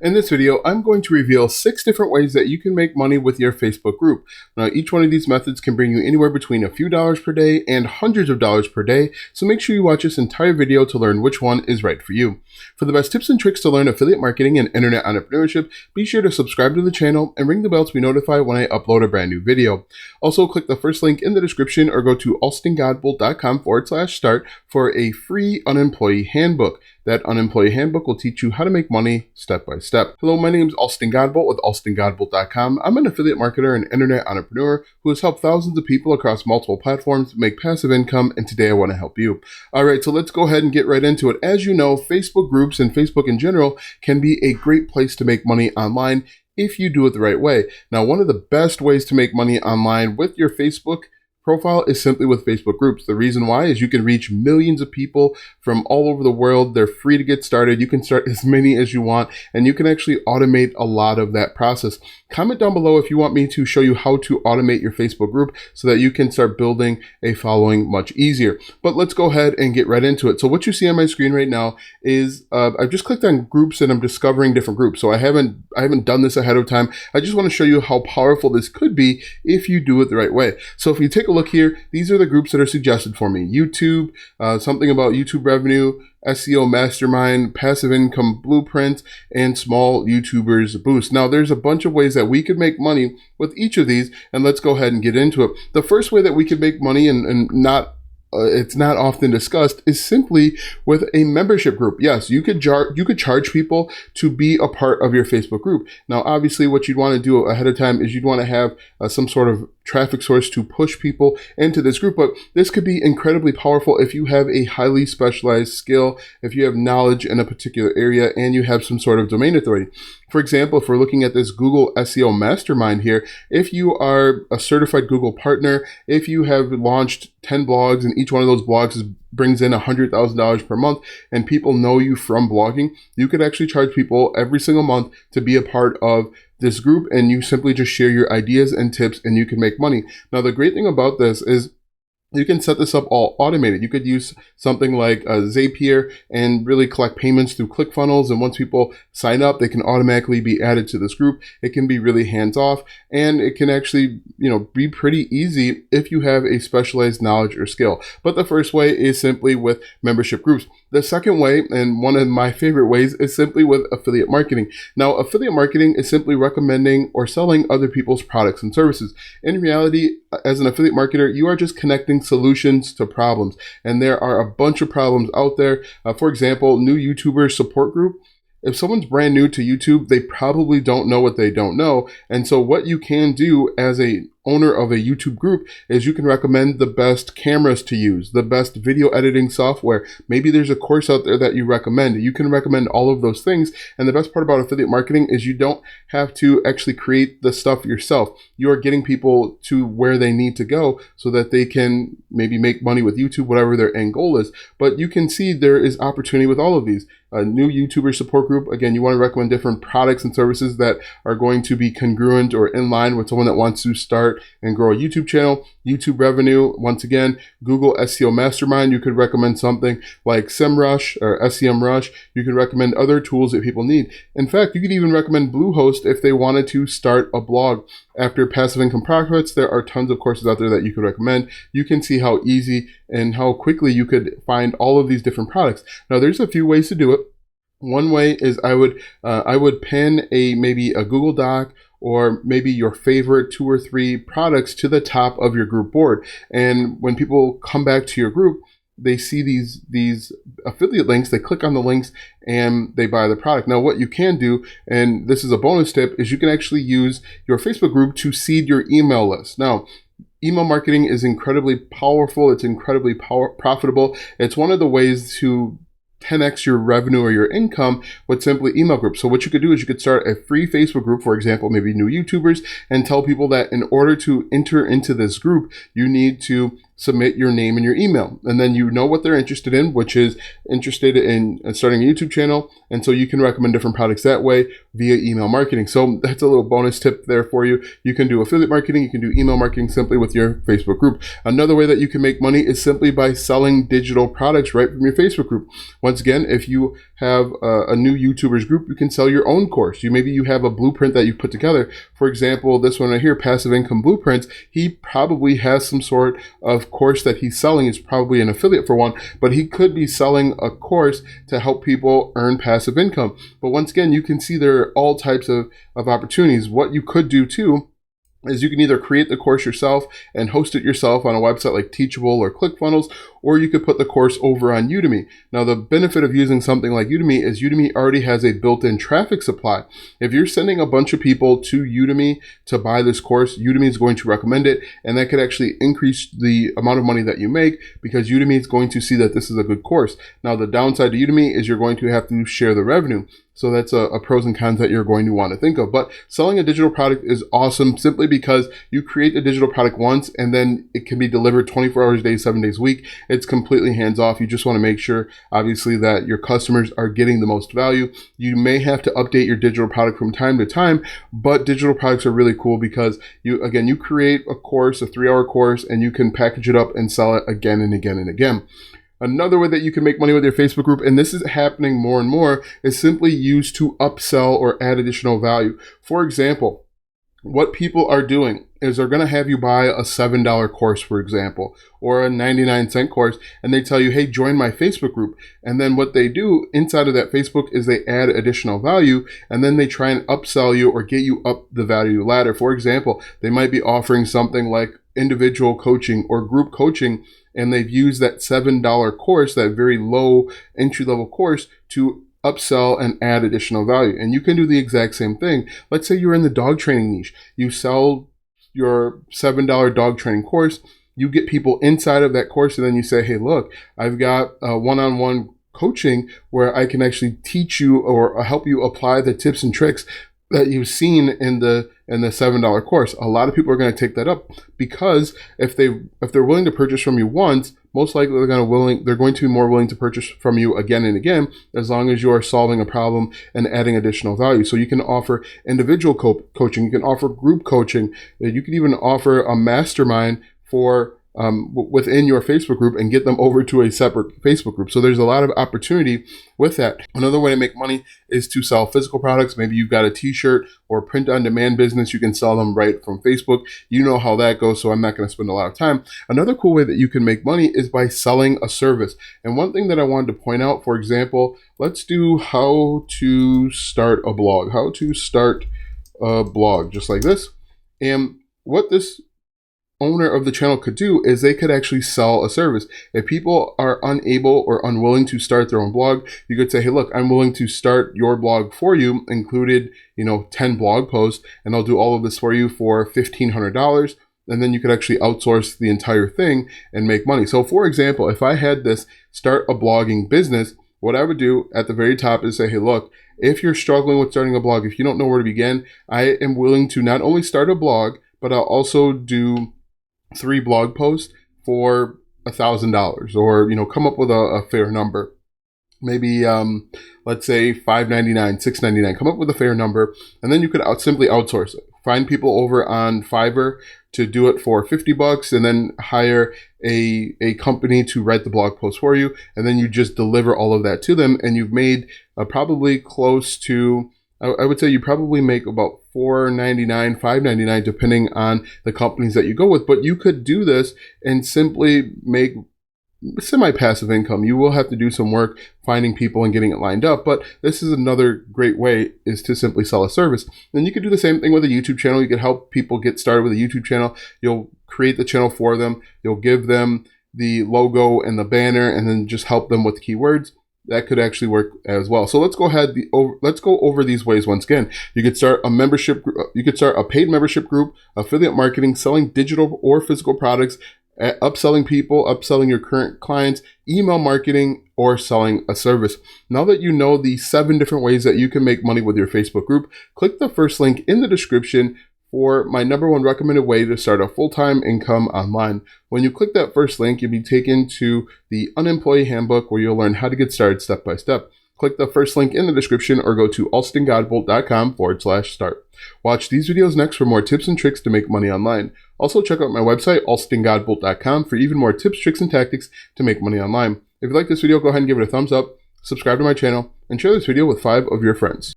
In this video, I'm going to reveal 6 different ways that you can make money with your Facebook group. Now, each one of these methods can bring you anywhere between a few dollars per day and hundreds of dollars per day, so make sure you watch this entire video to learn which one is right for you. For the best tips and tricks to learn affiliate marketing and internet entrepreneurship, be sure to subscribe to the channel and ring the bell to be notified when I upload a brand new video. Also, click the first link in the description or go to alstongodbolt.com/start for a free unemployee handbook. That unemployee handbook will teach you how to make money step by step. Hello, my name is Alston Godbolt with alstongodbolt.com. I'm an affiliate marketer and internet entrepreneur who has helped thousands of people across multiple platforms make passive income, and today I want to help you. All right, so let's go ahead and get right into it. As you know, Facebook groups and Facebook in general can be a great place to make money online if you do it the right way. Now, one of the best ways to make money online with your Facebook profile is simply with Facebook groups. The reason why is you can reach millions of people from all over the world. They're free to get started. You can start as many as you want, and you can actually automate a lot of that process. Comment down below if you want me to show you how to automate your Facebook group so that you can start building a following much easier. But let's go ahead and get right into it. So what you see on my screen right now is I've just clicked on groups and I'm discovering different groups. So I haven't done this ahead of time. I just want to show you how powerful this could be if you do it the right way. So if you take a look here, these are the groups that are suggested for me. YouTube, something about YouTube revenue, SEO Mastermind, Passive Income Blueprint, and Small YouTubers Boost. Now, there's a bunch of ways that we could make money with each of these, and let's go ahead and get into it. The first way that we could make money, and it's not often discussed, is simply with a membership group. Yes, you could charge people to be a part of your Facebook group. Now, obviously, what you'd want to do ahead of time is you'd want to have some sort of traffic source to push people into this group, but this could be incredibly powerful if you have a highly specialized skill, if you have knowledge in a particular area, and you have some sort of domain authority. For example, if we're looking at this Google SEO Mastermind here, if you are a certified Google partner, if you have launched 10 blogs and each one of those blogs brings in $100,000 per month and people know you from blogging, you could actually charge people every single month to be a part of this group, and you simply just share your ideas and tips and you can make money. Now, the great thing about this is you can set this up all automated. You could use something like Zapier and really collect payments through ClickFunnels. And once people sign up, they can automatically be added to this group. It can be really hands-off, and it can actually, be pretty easy if you have a specialized knowledge or skill. But the first way is simply with membership groups. The second way, and one of my favorite ways, is simply with affiliate marketing. Now, affiliate marketing is simply recommending or selling other people's products and services. In reality, as an affiliate marketer, you are just connecting solutions to problems. And there are a bunch of problems out there. For example, new YouTuber support group. If someone's brand new to YouTube, they probably don't know what they don't know. And so what you can do as a owner of a YouTube group is you can recommend the best cameras to use, the best video editing software. Maybe there's a course out there that you recommend. You can recommend all of those things. And the best part about affiliate marketing is you don't have to actually create the stuff yourself. You are getting people to where they need to go so that they can maybe make money with YouTube, whatever their end goal is. But you can see there is opportunity with all of these. A new YouTuber support group, again, you want to recommend different products and services that are going to be congruent or in line with someone that wants to start and grow a YouTube channel. YouTube revenue, once again, Google SEO Mastermind, you could recommend something like SEMrush or SEMrush. You could recommend other tools that people need. In fact, you could even recommend Bluehost if they wanted to start a blog. After Passive Income Profits, there are tons of courses out there that you could recommend. You can see how easy and how quickly you could find all of these different products. Now, there's a few ways to do it. One way is I would pin maybe a Google Doc or maybe your favorite 2 or 3 products to the top of your group board. And when people come back to your group, they see these affiliate links, they click on the links and they buy the product. Now, what you can do, and this is a bonus tip, is you can actually use your Facebook group to seed your email list. Now, email marketing is incredibly powerful. It's incredibly profitable. It's one of the ways to 10x your revenue or your income with simply email groups. So what you could do is you could start a free Facebook group, for example, maybe new YouTubers, and tell people that in order to enter into this group, you need to submit your name and your email. And then you know what they're interested in, which is interested in starting a YouTube channel. And so you can recommend different products that way via email marketing. So that's a little bonus tip there for you. You can do affiliate marketing. You can do email marketing simply with your Facebook group. Another way that you can make money is simply by selling digital products right from your Facebook group. Once again, if you have a new YouTubers group, you can sell your own course. Maybe you have a blueprint that you put together. For example, this one right here, Passive Income Blueprints, he probably has some sort of course that he's selling. It's probably an affiliate for one, but he could be selling a course to help people earn passive income. But once again, you can see there are all types of opportunities. What you could do too is you can either create the course yourself and host it yourself on a website like Teachable or ClickFunnels, or you could put the course over on Udemy. Now, the benefit of using something like Udemy is Udemy already has a built-in traffic supply. If you're sending a bunch of people to Udemy to buy this course, Udemy is going to recommend it, and that could actually increase the amount of money that you make because Udemy is going to see that this is a good course. Now, the downside to Udemy is you're going to have to share the revenue. So that's a pros and cons that you're going to want to think of. But selling a digital product is awesome simply because you create a digital product once and then it can be delivered 24 hours a day, 7 days a week. It's completely hands off. You just want to make sure, obviously, that your customers are getting the most value. You may have to update your digital product from time to time, but digital products are really cool because you create a course, a 3-hour course, and you can package it up and sell it again and again and again. Another way that you can make money with your Facebook group, and this is happening more and more, is simply used to upsell or add additional value. For example, what people are doing is they're going to have you buy a $7 course, for example, or a 99-cent course, and they tell you, hey, join my Facebook group. And then what they do inside of that Facebook is they add additional value, and then they try and upsell you or get you up the value ladder. For example, they might be offering something like individual coaching or group coaching, and they've used that $7 course, that very low entry-level course, to upsell and add additional value. And you can do the exact same thing. Let's say you're in the dog training niche. You sell your $7 dog training course. You get people inside of that course, and then you say, hey, look, I've got a one-on-one coaching where I can actually teach you or help you apply the tips and tricks that you've seen in the $7 course. A lot of people are going to take that up because if they're willing to purchase from you once, most likely they're going to be more willing to purchase from you again and again, as long as you are solving a problem and adding additional value. So you can offer individual coaching, you can offer group coaching, you can even offer a mastermind for within your Facebook group and get them over to a separate Facebook group. So there's a lot of opportunity with that. Another way to make money is to sell physical products. Maybe you've got a t-shirt or print on demand business. You can sell them right from Facebook. You know how that goes, so I'm not going to spend a lot of time. Another cool way that you can make money is by selling a service. And one thing that I wanted to point out, for example, let's do how to start a blog, just like this. And what this owner of the channel could do is they could actually sell a service. If people are unable or unwilling to start their own blog, you could say, hey, look, I'm willing to start your blog for you, included, 10 blog posts, and I'll do all of this for you for $1,500. And then you could actually outsource the entire thing and make money. So for example, if I had this start a blogging business, what I would do at the very top is say, hey, look, if you're struggling with starting a blog, if you don't know where to begin, I am willing to not only start a blog, but I'll also do 3 blog posts for $1,000, or come up with a fair number. Maybe let's say $5.99, $6.99. Come up with a fair number, and then you could simply outsource it. Find people over on Fiverr to do it for $50, and then hire a company to write the blog post for you, and then you just deliver all of that to them, and you've made probably close to, I would say you probably make about $4.99, $5.99, depending on the companies that you go with. But you could do this and simply make semi-passive income. You will have to do some work finding people and getting it lined up, but this is another great way, is to simply sell a service. Then you could do the same thing with a YouTube channel. You could help people get started with a YouTube channel. You'll create the channel for them. You'll give them the logo and the banner, and then just help them with keywords. That could actually work as well. So let's go over these ways once again. You could start a membership. You could start a paid membership group, affiliate marketing, selling digital or physical products, upselling people, upselling your current clients, email marketing, or selling a service. Now that you know the 7 different ways that you can make money with your Facebook group, click the first link in the description for my #1 recommended way to start a full-time income online. When you click that first link, you'll be taken to the Unemployee Handbook where you'll learn how to get started step by step. Click the first link in the description or go to alstongodbolt.com/start. Watch these videos next for more tips and tricks to make money online. Also check out my website, alstongodbolt.com, for even more tips, tricks, and tactics to make money online. If you like this video, go ahead and give it a thumbs up, subscribe to my channel, and share this video with 5 of your friends.